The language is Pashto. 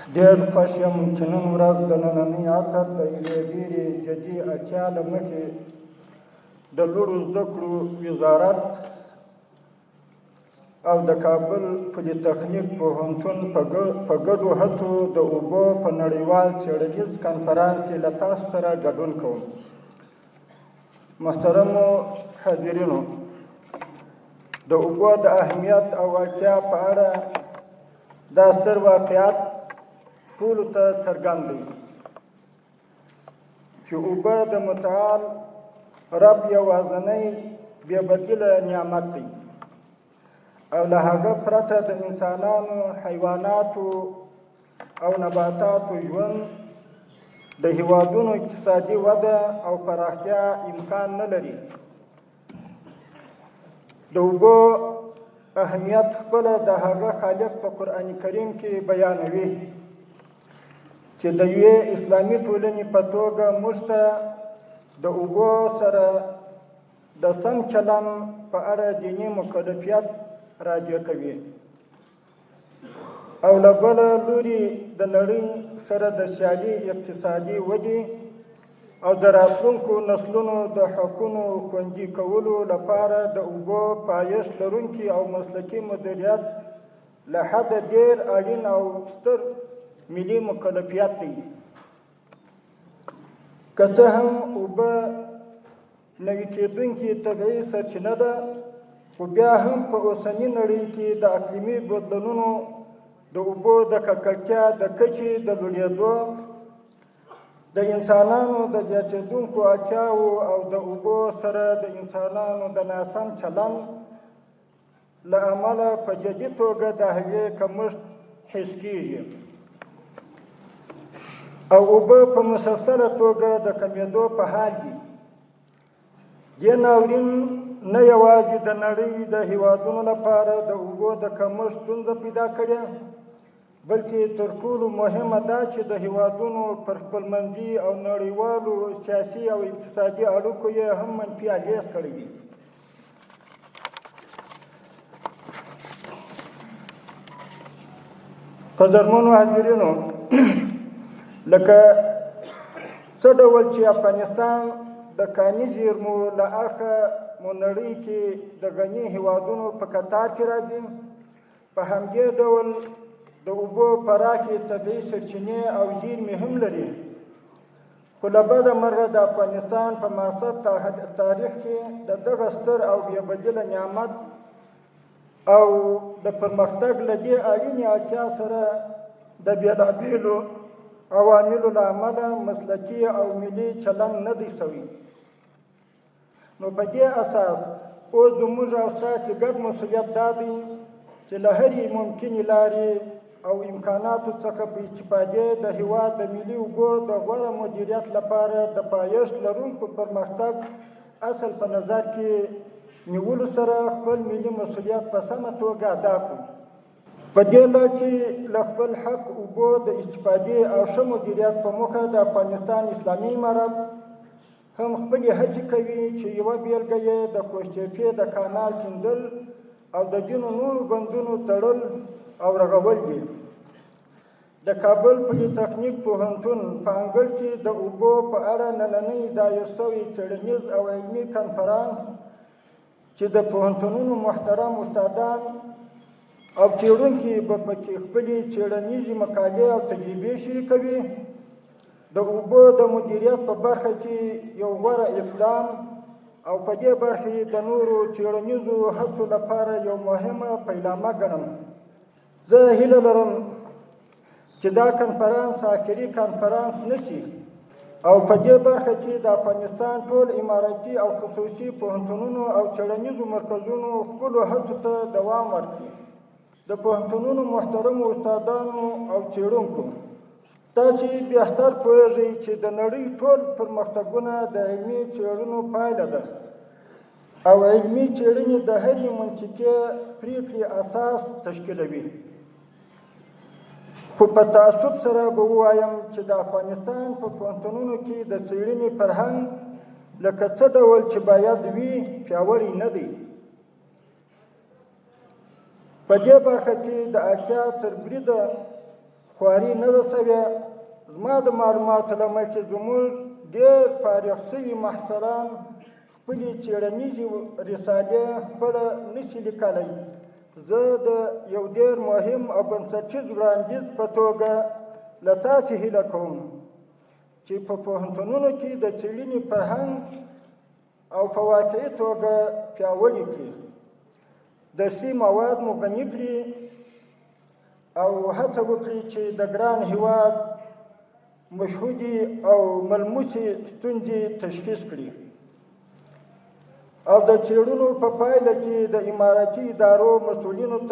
ډېر خوښ یم چې نن ورځ د ننني عصر د یوې ډېرې جدي اړتیا له مخې د لوړو زده کړو وزارت او د کابل پولیتخنیک پوهنتون په ګډو هڅو د اوبو په نړیوال څېړنیز کنفرانس کې له تاسو سره ګډون کوم. محترمو حاضرینو، د اوبو د اهمیت او اړتیا په اړه دا ستر واقعیت ټولو ته څرګند دی چې اوبه د متعال رب یوازینی بې بدیله نعمت دی او له هغه پرته د انسانانو، حیواناتو او نباتاتو ژوند د هیوادونو اقتصادي وده او پراختیا امکان نه لري. د اوبو اهمیت خپله د هغه خالق په قرآن کریم کې بیانوي چې د یوې اسلامي ټولنې په توګه موږ ته د اوبو سره د سم چلند په اړه دیني مکلفیت راجع کوي او له بله لوري د نړۍ سره د سیالي اقتصادي ودې او د راتلونکو نسلونو د حقونو خوندي کولو لپاره د اوبو پایښت لرونکي او مسلکي مدیریت له حده ډېر اړین او ستر ملي مکلفیت دی. که څه هم اوبه نوي کېدونکې طبیعي سرچینه ده، خو بیا هم په اوسنۍ نړۍ کې د اقلیمي بدلونونو، د اوبو د ککړتیا د کچې د لوړېدو، د انسانانو د زیاتېدونکو اړتیاوو او د اوبو سره د انسانانو د ناسم چلند له امله په جدي توګه د هغې کمښت حس کېږي او اوبه په مسلسله توګه د کمېدو په حال دي. دې ناورین نه یوازې د نړۍ د هیوادونو لپاره د اوبو د کمښت ستونزه پیدا کړې، بلکې تر ټولو مهمه دا چې د هیوادونو پر خپلمنځي او نړیوالو سیاسي او اقتصادي اړیکو یې هم منفي اغېز کړی دی. قدرمنو حاضرینو، لکه څه ډول چې افغانستان د کاني زیرمو له اړخه مو نړۍ کې د غني هیوادونو په کتار کې راځي، په همدې ډول د اوبو پراخې طبیعي سرچینې او زیرمې هم لري. خو له بده مرغه د افغانستان په معاصر تاریخ کې د دغه ستر او بې بدیله نعمت او د پرمختګ له دې اړینې اړتیا سره د بېلابېلو عواملو له امله مسلکي او ملي چلند نه دی سوی. نو په دې اساس اوس زموږ او ستاسې ګډ مسؤلیت دا دی چې له هرې ممکنې لارې او امکاناتو څخه په استفادې د هیواد د ملي اوبو د غوره مدیریت لپاره د پایښت لرونکو پرمختګ اصل په نظر کې نیولو سره خپل ملي مسؤلیت په سمه توګه ادا کړو. په دې لړ کې له خپل حق اوبو د استفادې او ښه مدیریت په موخه د افغانستان اسلامي امارت هم خپلې هڅې کوي چې یوه بیلګه یې د کوشتېپې د کانال کیندل او د ځینو نورو بندونو تړل او رغول دي. د کابل پولیتخنیک پوهنتون په انګړ کې د اوبو په اړه نننی دایر شوی څېړنیز او علمي کنفرانس چې د پوهنتونونو محترم استادان او څېړونکي به پکې خپلې څېړنیزې مقالې او تجربې شریکوي، د اوبو د مدیریت په برخه کې یو غوره اقدام او په دې برخه د نورو څېړنیزو هڅو لپاره یو مهمه پیلامه ګڼم. زه هیله لرم چې دا کنفرانس آخري کنفرانس نشي او په دې برخه کې د افغانستان ټول اماراتي او خصوصي پوهنتونونو او څېړنیزو مرکزونو خپلو هڅو ته دوام ورکړي. د پوهنتونونو محترمو استادانو او څېړونکو، تاسې بهتر پوهیږئ چې د نړۍ ټول پرمختګونه د علمي څېړنو پایله ده او علمي څېړنې د هرې منطقي پریکړې اساس تشکیلوي. خو په تاسف سره به ووایم چې د افغانستان په پوهنتونونو کې د څېړنې فرهنګ لکه څه ډول چې باید وي پیاوړی نه دی. په دې برخه کې د اړتیا تر بریده خواري نه ده شوې. زما د معلوماتو له مخې زموږ ډېر فارغ شوي محصلان خپلې څېړنیزې رسالې خپله نشي لیکلی. زه د یو ډېر مهم او بنسټیز وړاندیز په توګه له تاسې هیله کوم چې په پوهنتونونو کې د څېړنې فرهنګ او په واقعي توګه پیاوړي کړي، درسي مواد مو غني کړي او هڅه وکړي چې د ګران هېواد مشهودې او ملموسې ستونزې تشخیص کړي او د څېړنو په پایله کې د اماراتي ادارو مسؤلینو ته